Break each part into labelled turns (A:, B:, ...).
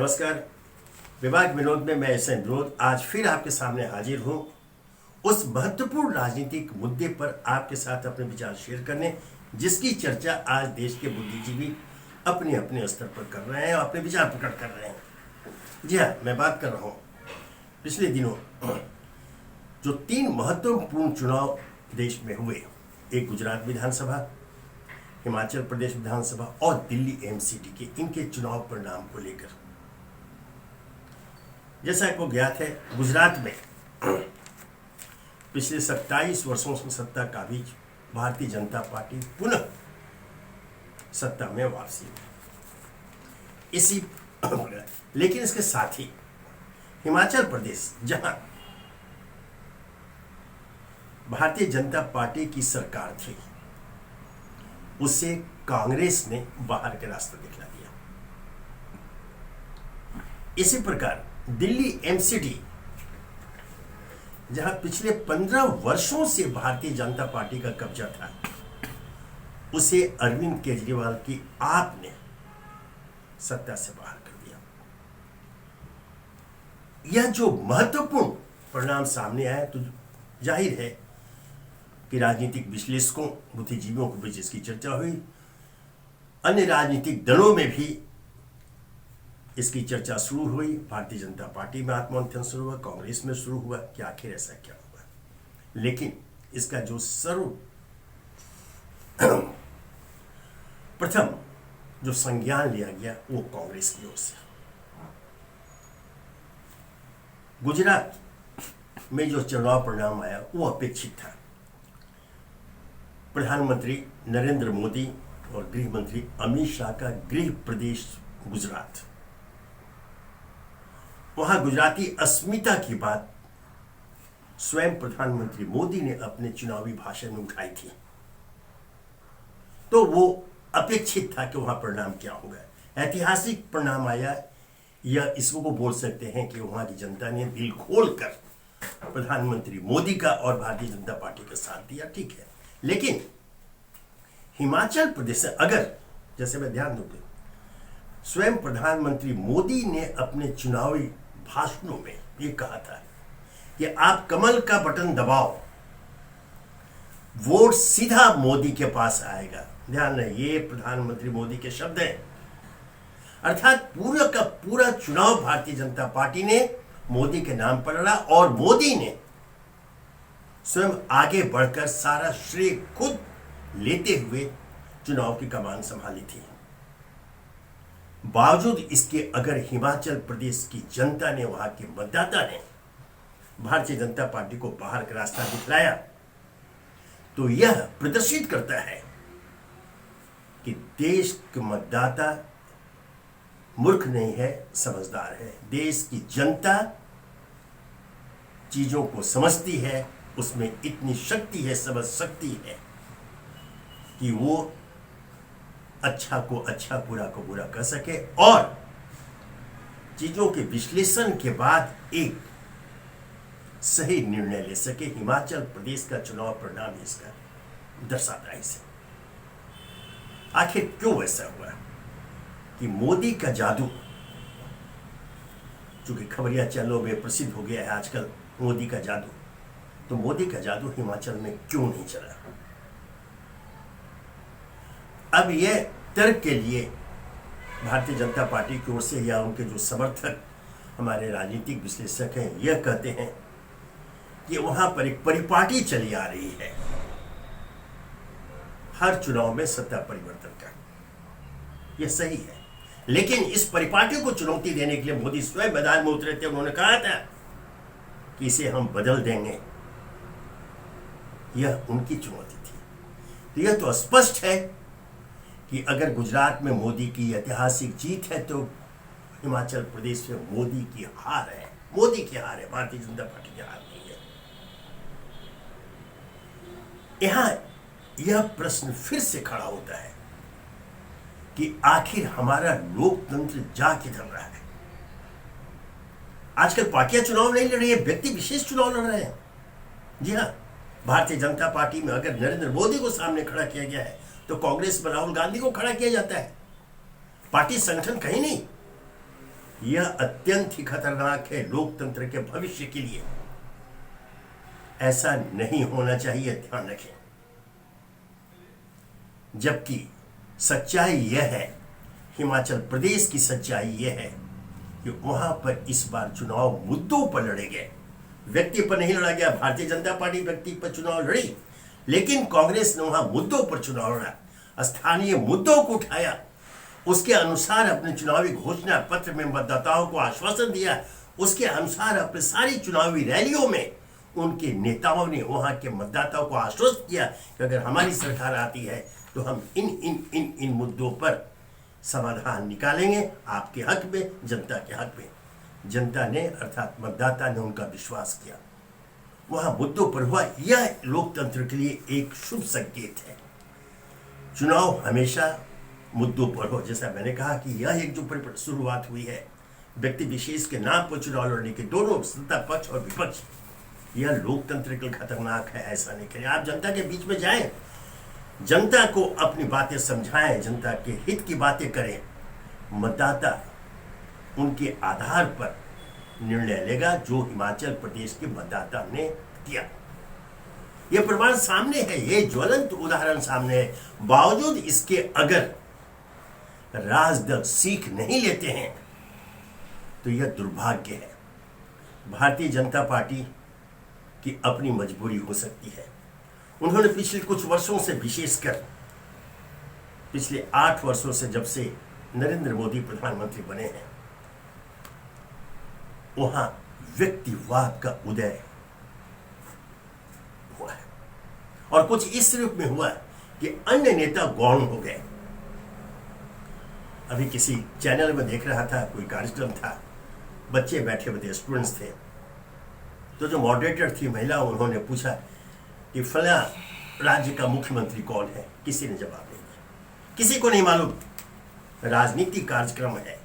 A: नमस्कार। विभाग विनोद में मैं ऐसे अनुरोध आज फिर आपके सामने हाजिर हूं उस महत्वपूर्ण राजनीतिक मुद्दे पर आपके साथ अपने विचार शेयर करने, जिसकी चर्चा आज देश के बुद्धिजीवी अपने अपने स्तर पर कर रहे हैं और अपने विचार प्रकट कर रहे हैं। जी हाँ, मैं बात कर रहा हूं पिछले दिनों जो 3 महत्वपूर्ण चुनाव देश में हुए, एक गुजरात विधानसभा, हिमाचल प्रदेश विधानसभा और दिल्ली एमसीडी के, इनके चुनाव परिणाम को लेकर। जैसा आपको ज्ञात है, गुजरात में पिछले 27 वर्षों से सत्ता काबिज भारतीय जनता पार्टी पुनः सत्ता में वापसी हुई। इसी लेकिन इसके साथ ही हिमाचल प्रदेश, जहां भारतीय जनता पार्टी की सरकार थी, उसे कांग्रेस ने बाहर का रास्ता दिखला दिया। इसी प्रकार दिल्ली एमसीडी, जहां पिछले 15 वर्षों से भारतीय जनता पार्टी का कब्जा था, उसे अरविंद केजरीवाल की आप ने सत्ता से बाहर कर दिया। यह जो महत्वपूर्ण परिणाम सामने आया, तो जाहिर है कि राजनीतिक विश्लेषकों, बुद्धिजीवियों के बीच इसकी चर्चा हुई। अन्य राजनीतिक दलों में भी इसकी चर्चा शुरू हुई। भारतीय जनता पार्टी में आत्ममंथन शुरू हुआ, कांग्रेस में शुरू हुआ कि आखिर ऐसा क्या हुआ। लेकिन इसका जो प्रथम जो संज्ञान लिया गया वो कांग्रेस की ओर से। गुजरात में जो चुनाव परिणाम आया वो अपेक्षित था। प्रधानमंत्री नरेंद्र मोदी और गृह मंत्री अमित शाह का गृह प्रदेश गुजरात, वहां गुजराती अस्मिता की बात स्वयं प्रधानमंत्री मोदी ने अपने चुनावी भाषण में उठाई थी। तो वो अपेक्षित था कि वहां परिणाम क्या होगा। ऐतिहासिक परिणाम आया, या इसको बोल सकते हैं कि वहां की जनता ने दिल खोलकर प्रधानमंत्री मोदी का और भारतीय जनता पार्टी का साथ दिया। ठीक है, लेकिन हिमाचल प्रदेश से अगर, जैसे मैं ध्यान दूंगा, स्वयं प्रधानमंत्री मोदी ने अपने चुनावी भाषणों में ये कहा था कि आप कमल का बटन दबाओ, वोट सीधा मोदी के पास आएगा। ध्यान रहे, ये प्रधानमंत्री मोदी के शब्द हैं। अर्थात पूरा का पूरा चुनाव भारतीय जनता पार्टी ने मोदी के नाम पर लड़ा और मोदी ने स्वयं आगे बढ़कर सारा श्रेय खुद लेते हुए चुनाव की कमान संभाली थी। बावजूद इसके अगर हिमाचल प्रदेश की जनता ने, वहां के मतदाता ने भारतीय जनता पार्टी को बाहर का रास्ता दिखलाया, तो यह प्रदर्शित करता है कि देश के मतदाता मूर्ख नहीं है, समझदार है। देश की जनता चीजों को समझती है, उसमें इतनी शक्ति है, समझ सकती है कि वो अच्छा को अच्छा, बुरा को बुरा कह सके और चीजों के विश्लेषण के बाद एक सही निर्णय ले सके। हिमाचल प्रदेश का चुनाव परिणाम इसका दर्शाता है इसे। आखिर क्यों ऐसा हुआ कि मोदी का जादू, चूंकि खबरिया चैनलों में प्रसिद्ध हो गया है आजकल मोदी का जादू, तो मोदी का जादू हिमाचल में क्यों नहीं चला। अब यह तर्क के लिए भारतीय जनता पार्टी की ओर से या उनके जो समर्थक हमारे राजनीतिक विश्लेषक हैं, यह कहते हैं कि वहां पर एक परिपाटी चली आ रही है हर चुनाव में सत्ता परिवर्तन का। यह सही है, लेकिन इस परिपाटी को चुनौती देने के लिए मोदी स्वयं मैदान में उतरे थे। उन्होंने कहा था कि इसे हम बदल देंगे। यह उनकी चुनौती थी। तो यह तो स्पष्ट है कि अगर गुजरात में मोदी की ऐतिहासिक जीत है, तो हिमाचल प्रदेश में मोदी की हार है। मोदी की हार है, भारतीय जनता पार्टी की हार नहीं है। यहां यह प्रश्न फिर से खड़ा होता है कि आखिर हमारा लोकतंत्र जा किधर रहा है। आजकल पार्टियां चुनाव नहीं लड़ रही है, व्यक्ति विशेष चुनाव लड़ रहे हैं। जी हाँ, भारतीय जनता पार्टी में अगर नरेंद्र मोदी को सामने खड़ा किया गया है, तो कांग्रेस में राहुल गांधी को खड़ा किया जाता है। पार्टी संगठन कहीं नहीं। यह अत्यंत ही खतरनाक है लोकतंत्र के भविष्य के लिए। ऐसा नहीं होना चाहिए, ध्यान रखें। जबकि सच्चाई यह है, हिमाचल प्रदेश की सच्चाई यह है कि वहां पर इस बार चुनाव मुद्दों पर लड़े गए, व्यक्ति पर नहीं लड़ा गया। भारतीय जनता पार्टी व्यक्ति पर चुनाव लड़ी, लेकिन कांग्रेस ने वहां मुद्दों पर चुनाव लड़ा, स्थानीय मुद्दों को उठाया, उसके अनुसार अपने चुनावी घोषणा पत्र में मतदाताओं को आश्वासन दिया, उसके अनुसार अपने सारी चुनावी रैलियों में उनके नेताओं ने वहां के मतदाताओं को आश्वस्त किया कि अगर हमारी सरकार आती है तो हम इन इन इन इन मुद्दों पर समाधान निकालेंगे, आपके हक में, जनता के हक में। जनता ने अर्थात मतदाता ने उनका विश्वास किया, वहां मुद्दों पर हुआ। यह लोकतंत्र के लिए एक शुभ संकेत है। चुनाव हमेशा मुद्दों पर हो, जैसा मैंने कहा कि यह एक जो शुरुआत हुई है व्यक्ति विशेष के नाम पर चुनाव लड़ने के, दोनों सत्ता पक्ष और विपक्ष, यह लोकतंत्र के लिए खतरनाक है। ऐसा नहीं करें। आप जनता के बीच में जाएं, जनता को अपनी बातें समझाएं, जनता के हित की बातें करें। मतदाता उनके आधार पर निर्णय लेगा, जो हिमाचल प्रदेश के मतदाता ने किया। यह प्रमाण सामने है, यह ज्वलंत उदाहरण सामने है। बावजूद इसके अगर राजदल सीख नहीं लेते हैं तो यह दुर्भाग्य है। भारतीय जनता पार्टी की अपनी मजबूरी हो सकती है। उन्होंने पिछले कुछ वर्षों से, विशेषकर पिछले 8 वर्षों से, जब से नरेंद्र मोदी प्रधानमंत्री बने हैं, वहां व्यक्तिवाद का उदय हुआ है और कुछ इस रूप में हुआ कि अन्य नेता गौण हो गए। अभी किसी चैनल में देख रहा था, कोई कार्यक्रम था, बच्चे बैठे हुए थे, स्टूडेंट्स थे, तो जो मॉडरेटर थी महिला, उन्होंने पूछा कि फला राज्य का मुख्यमंत्री कौन है। किसी ने जवाब नहीं दिया, किसी को नहीं मालूम। राजनीतिक कार्यक्रम है,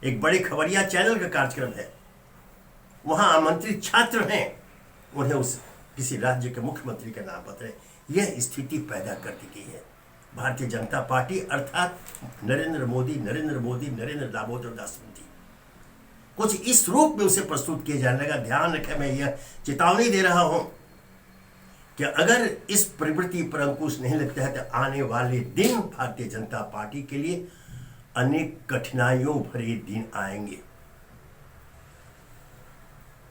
A: एक बड़े खबरिया चैनल का कार्यक्रम है, वहां आमंत्रित छात्र हैं, उन्हें उस किसी राज्य के मुख्यमंत्री का नाम पता है। यह स्थिति पैदा कर दी गई है। भारतीय जनता पार्टी अर्थात नरेंद्र मोदी, नरेंद्र दामोदर दास मोदी, कुछ इस रूप में उसे प्रस्तुत किया जाने लगा। ध्यान रखें, मैं यह चेतावनी दे रहा हूं कि अगर इस प्रवृत्ति पर अंकुश नहीं लगता है तो आने वाले दिन भारतीय जनता पार्टी के लिए अनेक कठिनाइयों भरे दिन आएंगे।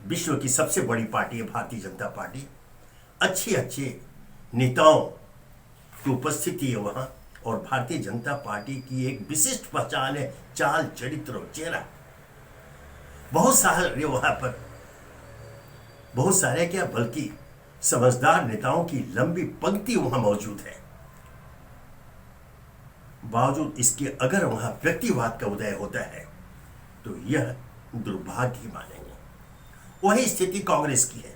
A: विश्व की सबसे बड़ी पार्टी है भारतीय जनता पार्टी, अच्छे नेताओं की उपस्थिति है वहां, और भारतीय जनता पार्टी की एक विशिष्ट पहचान है चाल, चरित्र और चेहरा। बहुत सारे वहां पर, बहुत सारे क्या बल्कि समझदार नेताओं की लंबी पंक्ति वहां मौजूद है। बावजूद इसके अगर वहां व्यक्तिवाद का उदय होता है तो यह दुर्भाग्य मानेंगे। वही स्थिति कांग्रेस की है,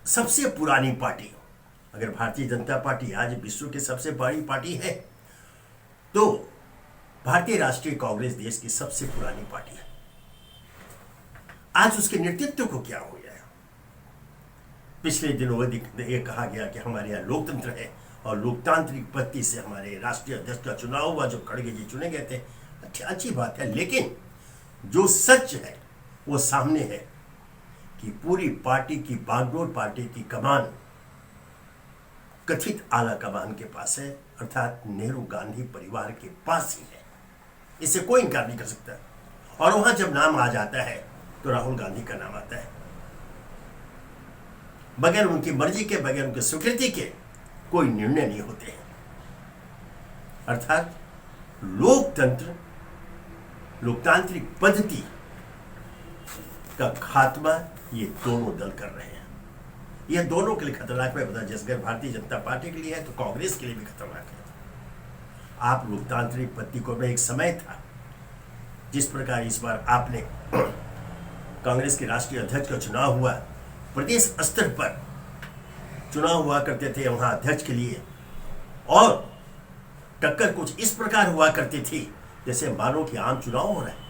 A: सबसे पुरानी पार्टी। अगर भारतीय जनता पार्टी आज विश्व की सबसे बड़ी पार्टी है तो भारतीय राष्ट्रीय कांग्रेस देश की सबसे पुरानी पार्टी है। आज उसके नेतृत्व को क्या हो गया है? पिछले दिनों ये कहा गया कि हमारे यहाँ लोकतंत्र है और लोकतांत्रिक पद्धति से हमारे राष्ट्रीय अध्यक्ष का चुनाव हुआ, जो खड़गे जी चुने गए थे। अच्छी बात है, लेकिन जो सच है वो सामने है कि पूरी पार्टी की बागडोर, पार्टी की कमान कथित आला कमान के पास है, अर्थात नेहरू गांधी परिवार के पास ही है। इसे कोई इनकार नहीं कर सकता। और वहां जब नाम आ जाता है तो राहुल गांधी का नाम आता है। बगैर उनकी मर्जी के, बगैर उनकी स्वीकृति के कोई निर्णय नहीं होते हैं। अर्थात लोकतंत्र, लोकतांत्रिक पद्धति का खात्मा ये दोनों दल कर रहे हैं। यह दोनों के लिए खतरनाक है। बता, जैसे भारतीय जनता पार्टी के लिए है तो कांग्रेस के लिए भी खतरनाक है। आप लोकतांत्रिक पद्धति को, में एक समय था जिस प्रकार इस बार आपने कांग्रेस के राष्ट्रीय अध्यक्ष का चुनाव हुआ, प्रदेश स्तर पर चुनाव हुआ करते थे वहां अध्यक्ष के लिए, और टक्कर कुछ इस प्रकार हुआ करती थी जैसे मानो कि आम चुनाव हो रहा है।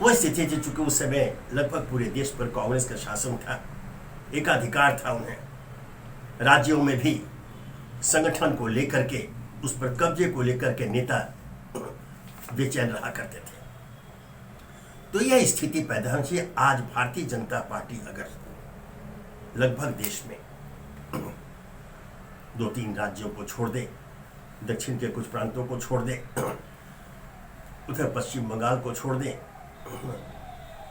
A: वह स्थिति थी, चूंकि उस समय लगभग पूरे देश पर कांग्रेस का शासन था, एकाधिकार था उन्हें। राज्यों में भी संगठन को लेकर के उस पर कब्जे को लेकर के नेता बेचैन रहा करते थे। तो यह स्थिति पैदा होनी चाहिए। आज भारतीय जनता पार्टी अगर लगभग देश में 2-3 राज्यों को छोड़ दे, दक्षिण के कुछ प्रांतों को छोड़ दे, उधर पश्चिम बंगाल को छोड़ दें,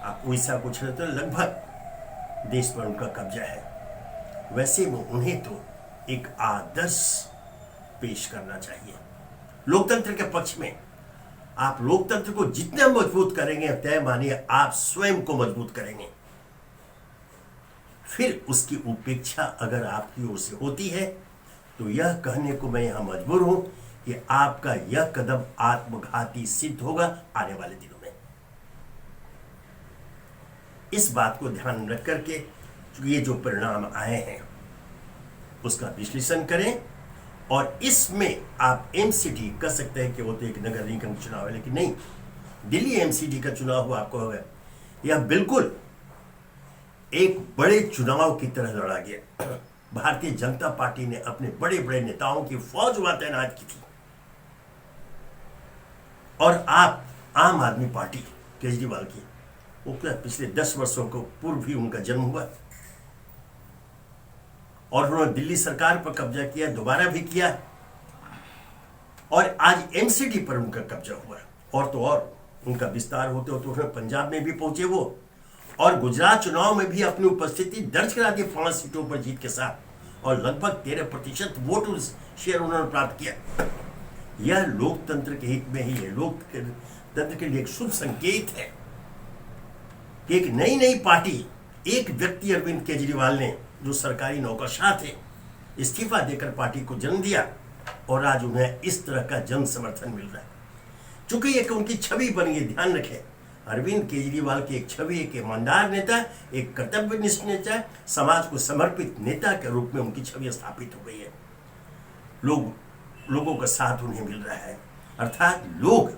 A: आप उड़ीसा को छोड़ दें, लगभग देश पर उनका कब्जा है। वैसे में उन्हें तो एक आदर्श पेश करना चाहिए लोकतंत्र के पक्ष में। आप लोकतंत्र को जितना मजबूत करेंगे, तय मानिए आप स्वयं को मजबूत करेंगे। फिर उसकी उपेक्षा अगर आपकी ओर से होती है तो यह कहने को मैं यहां मजबूर हूं कि आपका यह कदम आत्मघाती सिद्ध होगा आने वाले दिनों में। इस बात को ध्यान रख करके ये जो परिणाम आए हैं उसका विश्लेषण करें, और इसमें आप एमसीडी कह सकते हैं कि वो तो एक नगर निगम चुनाव है, लेकिन नहीं, दिल्ली एमसीडी का चुनाव हुआ आपको होगा, यह बिल्कुल एक बड़े चुनाव की तरह लड़ा गया। भारतीय जनता पार्टी ने अपने बड़े बड़े नेताओं की फौज वहां तैनात की थी, और आप आम आदमी पार्टी केजरीवाल की, वो पिछले 10 वर्षों को पूर्व भी उनका जन्म हुआ, और उन्होंने दिल्ली सरकार पर कब्जा किया, दोबारा भी किया, और आज एमसीडी पर उनका कब्जा हुआ। और तो और उनका विस्तार होते होते उन्होंने पंजाब में भी पहुंचे वो, और गुजरात चुनाव में भी अपनी उपस्थिति दर्ज करा दी 5 सीटों पर जीत के साथ, और लगभग 13% वोट शेयर उन्होंने प्राप्त किया। यह लोकतंत्र के हित में ही है, लोकतंत्र के लिए एक शुभ संकेत है कि एक नई पार्टी, एक व्यक्ति अरविंद केजरीवाल ने, जो सरकारी नौकरशाह थे, इस्तीफा देकर पार्टी को जन्म दिया, और आज उन्हें इस तरह का जन समर्थन मिल रहा है। चूंकि एक उनकी छवि बन गई, ध्यान रखें, अरविंद केजरीवाल की एक छवि, एक ईमानदार नेता, एक कर्तव्यनिष्ठ नेता, समाज को समर्पित नेता के रूप में उनकी छवि स्थापित हो गई है। लोगों का साथ उन्हें मिल रहा है, अर्थात लोग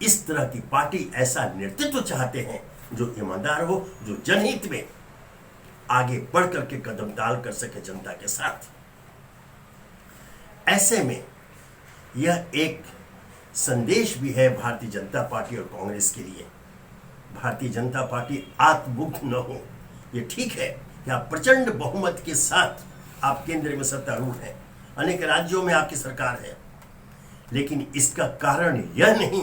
A: इस तरह की पार्टी, ऐसा नेतृत्व चाहते हैं जो ईमानदार हो, जो जनहित में आगे बढ़ करके कदम डाल कर सके जनता के साथ। ऐसे में यह एक संदेश भी है भारतीय जनता पार्टी और कांग्रेस के लिए। भारतीय जनता पार्टी आत्ममुग्ध न हो। यह ठीक है कि आप प्रचंड बहुमत के साथ आप केंद्र में सत्तारूढ़ हैं, अनेक राज्यों में आपकी सरकार है, लेकिन इसका कारण यह नहीं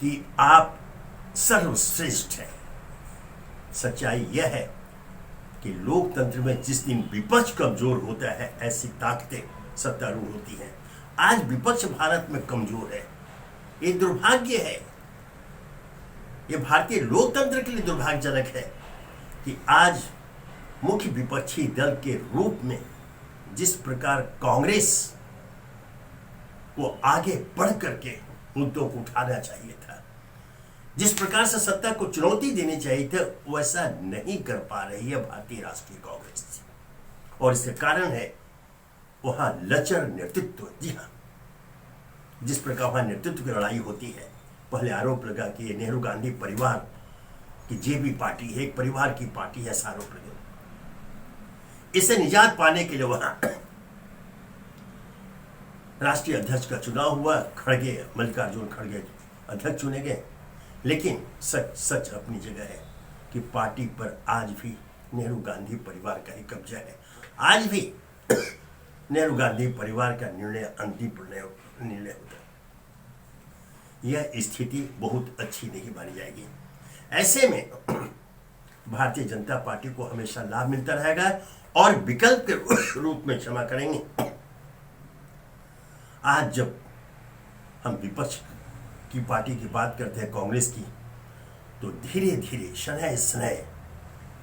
A: कि आप सर्वश्रेष्ठ हैं। सच्चाई यह है कि लोकतंत्र में जिस दिन विपक्ष कमजोर होता है, ऐसी ताकतें सत्तारूढ़ होती हैं। आज विपक्ष भारत में कमजोर है, ये दुर्भाग्य है। ये भारतीय लोकतंत्र के लिए दुर्भाग्यजनक है कि आज मुख्य विपक्षी दल के रूप में जिस प्रकार कांग्रेस को आगे बढ़ करके मुद्दों को उठाना चाहिए था, जिस प्रकार से सत्ता को चुनौती देनी चाहिए थी, वैसा नहीं कर पा रही है भारतीय राष्ट्रीय कांग्रेस। और इसके कारण है वहां लचर नेतृत्व। जी हाँ, जिस प्रकार वहां नेतृत्व की लड़ाई होती है, पहले आरोप लगा कि ये नेहरू गांधी परिवार की जेबी पार्टी है, एक परिवार की पार्टी है, ऐसा आरोप लगा। इसे निजात पाने के लिए वहां राष्ट्रीय अध्यक्ष का चुनाव हुआ, खड़गे, मल्लिकार्जुन खड़गे अध्यक्ष चुने गए। लेकिन सच अपनी जगह है कि पार्टी पर आज भी नेहरू गांधी परिवार का ही कब्जा है। आज भी नेहरू गांधी परिवार का निर्णय अंतिम निर्णय होता है। यह स्थिति बहुत अच्छी नहीं मानी जाएगी। ऐसे में भारतीय जनता पार्टी को हमेशा लाभ मिलता रहेगा, और विकल्प के रूप में, क्षमा करेंगे, आज जब हम विपक्ष की पार्टी की बात करते हैं, कांग्रेस की, तो धीरे धीरे शनय स्नय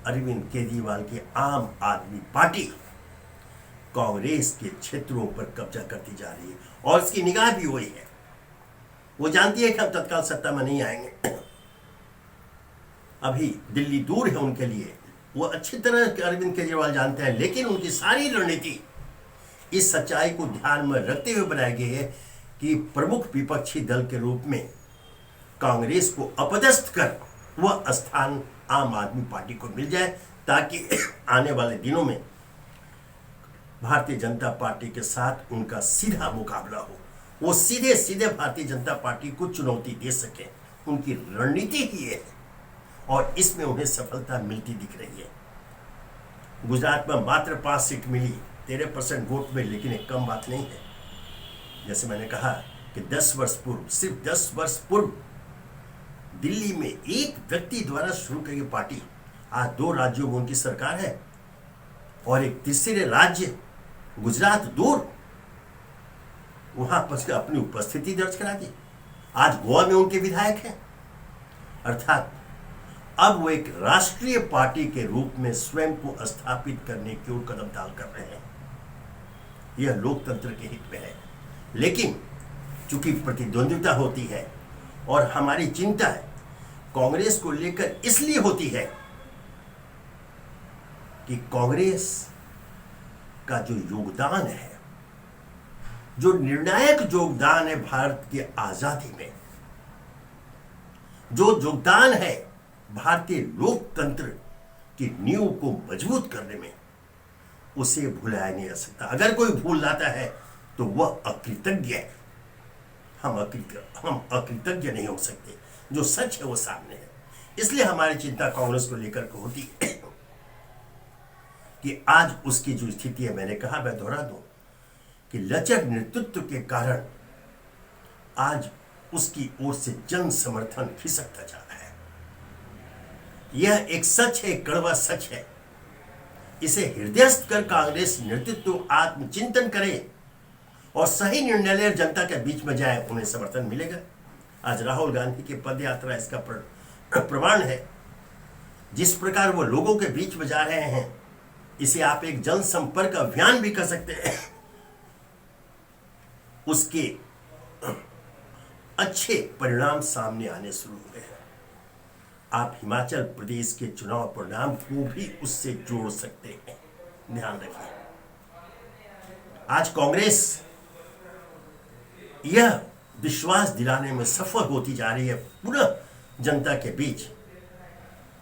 A: अरविंद केजरीवाल की आम आदमी पार्टी कांग्रेस के क्षेत्रों पर कब्जा करती जा रही है, और इसकी निगाह भी वही है। वो जानती है कि हम तत्काल सत्ता में नहीं आएंगे, अभी दिल्ली दूर है उनके लिए, वो अच्छी तरह अरविंद केजरीवाल जानते हैं, लेकिन उनकी सारी रणनीति इस सच्चाई को ध्यान में रखते हुए बनाई गई है कि प्रमुख विपक्षी दल के रूप में कांग्रेस को अपदस्थ कर वह स्थान आम आदमी पार्टी को मिल जाए, ताकि आने वाले दिनों में भारतीय जनता पार्टी के साथ उनका सीधा मुकाबला हो, वो सीधे सीधे भारतीय जनता पार्टी को चुनौती दे सके। उनकी रणनीति ही है और इसमें उन्हें सफलता मिलती दिख रही है। गुजरात में मात्र 5 सीट मिली 13% वोट में, लेकिन एक कम बात नहीं है। जैसे मैंने कहा कि 10 वर्ष पूर्व, सिर्फ 10 वर्ष पूर्व दिल्ली में एक व्यक्ति द्वारा शुरू की गई पार्टी आज 2 राज्यों में उनकी सरकार है और एक तीसरे राज्य गुजरात दूर, वहां पर अपनी उपस्थिति दर्ज करा दी। आज गोवा में उनके विधायक हैं। अर्थात अब वो एक राष्ट्रीय पार्टी के रूप में स्वयं को स्थापित करने की ओर कदम डाल कर रहे हैं। यह लोकतंत्र के हित में है, लेकिन चूंकि प्रतिद्वंद्विता होती है और हमारी चिंता कांग्रेस को लेकर इसलिए होती है कि कांग्रेस का जो योगदान है, जो निर्णायक योगदान है भारत की आजादी में, जो योगदान है भारतीय लोकतंत्र की नींव को मजबूत करने में, उसे भुलाया नहीं जा सकता। अगर कोई भूल जाता है तो वह अकृतज्ञ है। हम अकृतज्ञ नहीं हो सकते। जो सच है वो सामने है। इसलिए हमारी चिंता कांग्रेस को लेकर के होती है कि आज उसकी जो स्थिति है, मैंने कहा, मैं दोहरा दूं कि लचक नेतृत्व के कारण आज उसकी ओर से जन समर्थन खिसकता जा रहा है। यह एक सच है, कड़वा सच है। इसे हृदयस्थ कर कांग्रेस नेतृत्व आत्मचिंतन करे और सही निर्णय ले, जनता के बीच में जाए, उन्हें समर्थन मिलेगा। आज राहुल गांधी की पद यात्रा इसका प्रमाण है। जिस प्रकार वो लोगों के बीच में जा रहे हैं, इसे आप एक जनसंपर्क अभियान भी कर सकते हैं। उसके अच्छे परिणाम सामने आने शुरू हुए हैं। आप हिमाचल प्रदेश के चुनाव परिणाम को भी उससे जोड़ सकते हैं। ध्यान रखिए, आज कांग्रेस यह विश्वास दिलाने में सफल होती जा रही है पुनः जनता के बीच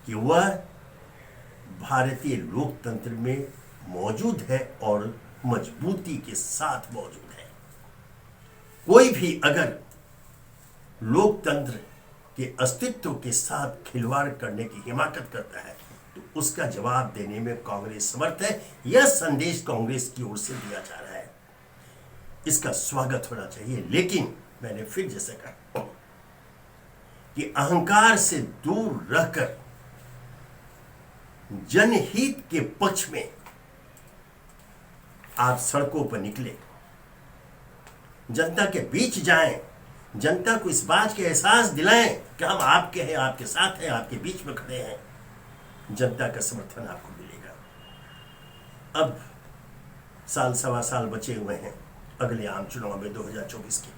A: कि वह भारतीय लोकतंत्र में मौजूद है और मजबूती के साथ मौजूद है। कोई भी अगर लोकतंत्र के अस्तित्व के साथ खिलवाड़ करने की हिमाकत करता है तो उसका जवाब देने में कांग्रेस समर्थ है। यह संदेश कांग्रेस की ओर से दिया जा रहा है। इसका स्वागत होना चाहिए। लेकिन मैंने फिर जैसे कहा कि अहंकार से दूर रहकर जनहित के पक्ष में आप सड़कों पर निकले, जनता के बीच जाएं, जनता को इस बात के एहसास दिलाएं कि हम आपके हैं, आपके साथ हैं, आपके बीच में खड़े हैं। जनता का समर्थन आपको मिलेगा। अब साल सवा साल बचे हुए हैं अगले आम चुनाव में 2024 के।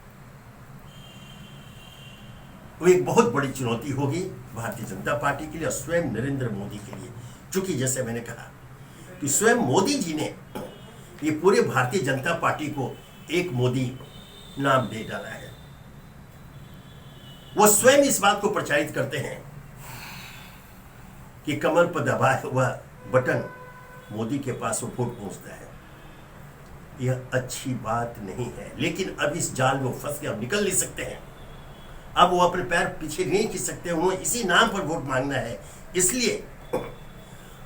A: वो एक बहुत बड़ी चुनौती होगी भारतीय जनता पार्टी के लिए और स्वयं नरेंद्र मोदी के लिए। चूंकि जैसे मैंने कहा कि स्वयं मोदी जी ने ये पूरे भारतीय जनता पार्टी को एक मोदी नाम दे डाला है। वो स्वयं इस बात को प्रचारित करते हैं कि कमर पर दबाया हुआ बटन मोदी के पास वो वोट पहुंचता है। यह अच्छी बात नहीं है, लेकिन अब इस जाल में फंस के अब निकल नहीं सकते हैं। अब वो अपने पैर पीछे नहीं खींच सकते। उन्हें इसी नाम पर वोट मांगना है। इसलिए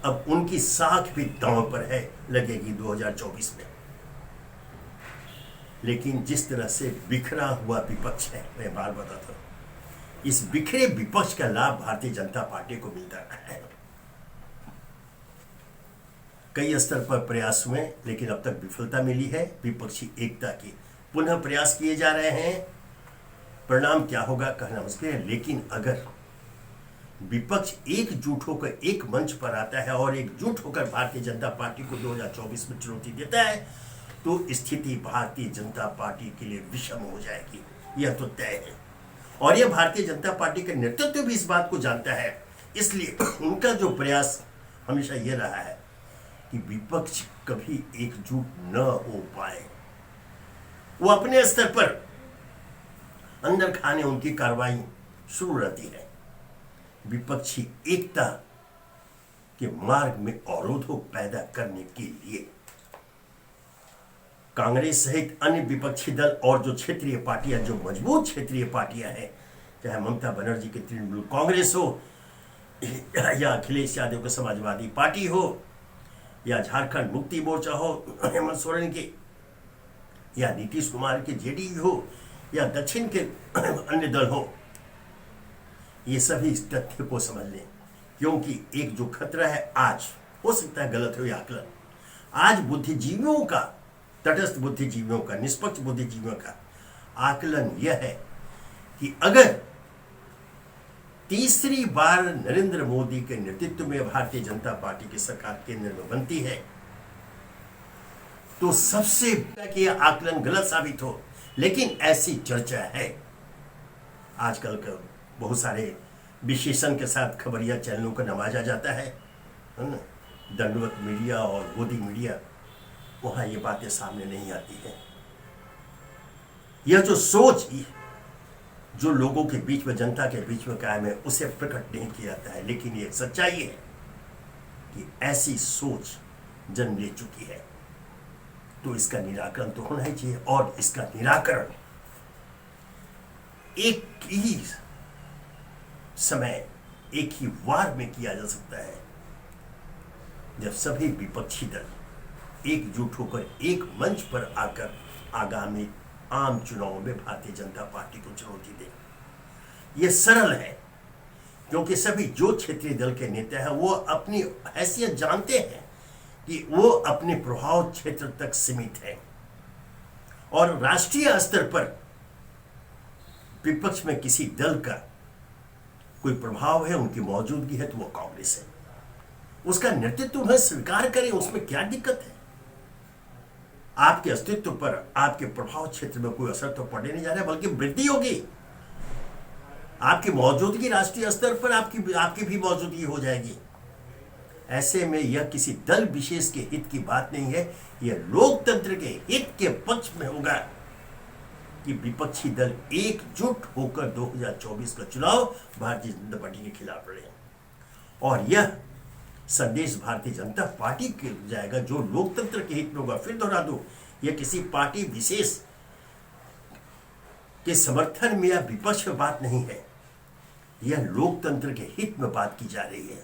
A: अब उनकी साख भी दांव पर है, लगेगी 2024 में। लेकिन जिस तरह से बिखरा हुआ विपक्ष है, मैं बार बताता हूं, इस बिखरे विपक्ष का लाभ भारतीय जनता पार्टी को मिलता है। कई स्तर पर प्रयास हुए, लेकिन अब तक विफलता मिली है। विपक्षी एकता की पुनः प्रयास किए जा रहे हैं। परिणाम क्या होगा कहना मुश्किल है, लेकिन अगर विपक्ष एकजुट होकर एक मंच पर आता है और एकजुट होकर भारतीय जनता पार्टी को 2024 में चुनौती देता है तो स्थिति भारतीय जनता पार्टी के लिए विषम हो जाएगी। यह तो तय है और यह भारतीय जनता पार्टी का नेतृत्व भी इस बात को जानता है। इसलिए उनका जो प्रयास हमेशा यह रहा है कि विपक्ष कभी एकजुट न हो पाए। वो अपने स्तर पर अंदर खाने उनकी कार्रवाई शुरू रहती है। विपक्षी एकता के मार्ग में अवरोधों पैदा करने के लिए कांग्रेस सहित अन्य विपक्षी दल और जो क्षेत्रीय पार्टियां, जो मजबूत क्षेत्रीय पार्टियां हैं, चाहे ममता बनर्जी की तृणमूल कांग्रेस हो या अखिलेश यादव की समाजवादी पार्टी हो या झारखंड मुक्ति मोर्चा हो हेमंत सोरेन के, या नीतीश कुमार के जेडीयू हो या दक्षिण के अन्य दल हो, ये सभी इस तथ्य को समझ लें, क्योंकि एक जो खतरा है आज, हो सकता है गलत हो यह आकलन, आज बुद्धिजीवियों का, तटस्थ बुद्धिजीवियों का, निष्पक्ष बुद्धिजीवियों का आकलन यह है कि अगर तीसरी बार नरेंद्र मोदी के नेतृत्व में भारतीय जनता पार्टी की सरकार केंद्र में बनती है तो सबसे कि यह आकलन गलत साबित हो, लेकिन ऐसी चर्चा है। आजकल का बहुत सारे विशेषण के साथ खबरिया चैनलों को नवाजा जाता है ना, दंडवत मीडिया और गोदी मीडिया, वहां ये बातें सामने नहीं आती है। यह जो सोच जो लोगों के बीच में, जनता के बीच में कायम है, उसे प्रकट नहीं किया जाता है, लेकिन ये सच्चाई है कि ऐसी सोच जन्म ले चुकी है। तो इसका निराकरण तो होना ही चाहिए, और इसका निराकरण एक ही समय, एक ही वार में किया जा सकता है, जब सभी विपक्षी दल एकजुट होकर एक मंच पर आकर आगामी आम चुनाव में भारतीय जनता पार्टी को चुनौती दे। यह सरल है, क्योंकि सभी जो क्षेत्रीय दल के नेता हैं वो अपनी हैसियत जानते हैं कि वो अपने प्रभाव क्षेत्र तक सीमित है, और राष्ट्रीय स्तर पर विपक्ष में किसी दल का कोई प्रभाव है, उनकी मौजूदगी है, तो वो कांग्रेस है। उसका नेतृत्व उन्हें स्वीकार करें, उसमें क्या दिक्कत है? आपके अस्तित्व पर, आपके प्रभाव क्षेत्र में कोई असर तो पड़ने नहीं जा रहा है, बल्कि वृद्धि होगी। आपकी मौजूदगी राष्ट्रीय स्तर पर आपकी भी मौजूदगी हो जाएगी। ऐसे में यह किसी दल विशेष के हित की बात नहीं है, यह लोकतंत्र के हित के पक्ष में होगा कि विपक्षी दल एकजुट होकर 2024 का चुनाव भारतीय जनता पार्टी के खिलाफ लड़े। और यह संदेश भारतीय जनता पार्टी के जाएगा जो लोकतंत्र के हित में होगा। फिर दोहरा दूं, यह किसी पार्टी विशेष के समर्थन में या विपक्ष में बात नहीं है, यह लोकतंत्र के हित में बात की जा रही है।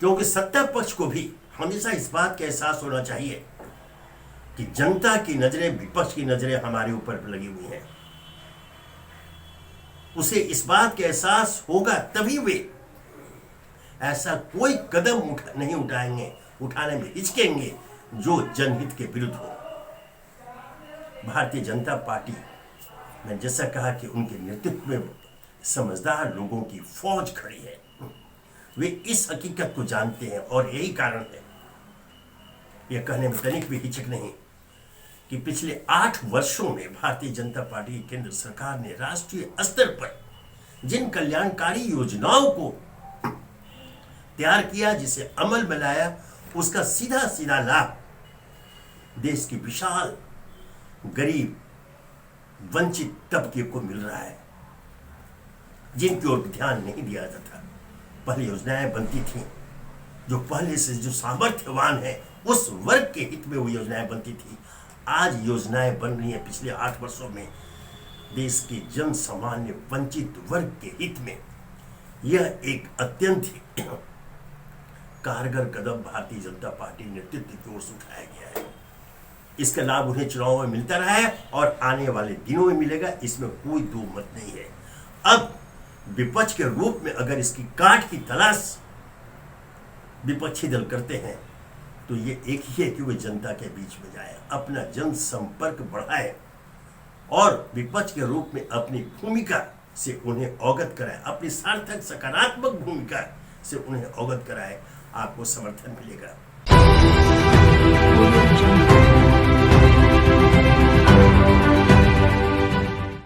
A: क्योंकि सत्ता पक्ष को भी हमेशा इस बात का एहसास होना चाहिए कि जनता की नजरें, विपक्ष की नजरें हमारे ऊपर लगी हुई हैं। उसे इस बात का एहसास होगा, तभी वे ऐसा कोई कदम नहीं उठाएंगे, उठाने में हिचकेंगे जो जनहित के विरुद्ध हो। भारतीय जनता पार्टी, मैं जैसा कहा कि उनके नेतृत्व में समझदार लोगों की फौज खड़ी है। वे इस हकीकत को जानते हैं, और यही कारण है, यह कहने में तनिक भी हिचक नहीं, कि पिछले 8 वर्षों में भारतीय जनता पार्टी की केंद्र सरकार ने राष्ट्रीय स्तर पर जिन कल्याणकारी योजनाओं को तैयार किया, जिसे अमल में लाया, उसका सीधा सीधा लाभ देश की विशाल गरीब वंचित तबके को मिल रहा है, जिनकी ओर ध्यान नहीं दिया जाता। पहले योजनाएं बनती थी, जो पहले से जो सामर्थ्यवान है उस वर्ग के हित में वो योजनाएं बनती थी। आज योजनाएं बन रही हैं पिछले 8 वर्षों में देश के जन सामान्य वंचित वर्ग के हित में। यह एक अत्यंत कारगर कदम भारतीय जनता पार्टी नेतृत्व की ओर से उठाया गया है। इसका लाभ उन्हें चुनाव में मिलता रहा है और आने वाले दिनों में मिलेगा, इसमें कोई दो मत नहीं है। अब विपक्ष के रूप में अगर इसकी काट की तलाश विपक्षी दल करते हैं तो ये एक ही है कि वे जनता के बीच में जाए, अपना जन संपर्क बढ़ाए और विपक्ष के रूप में अपनी भूमिका से उन्हें अवगत कराए, अपनी सार्थक सकारात्मक भूमिका से उन्हें अवगत कराए। आपको समर्थन मिलेगा।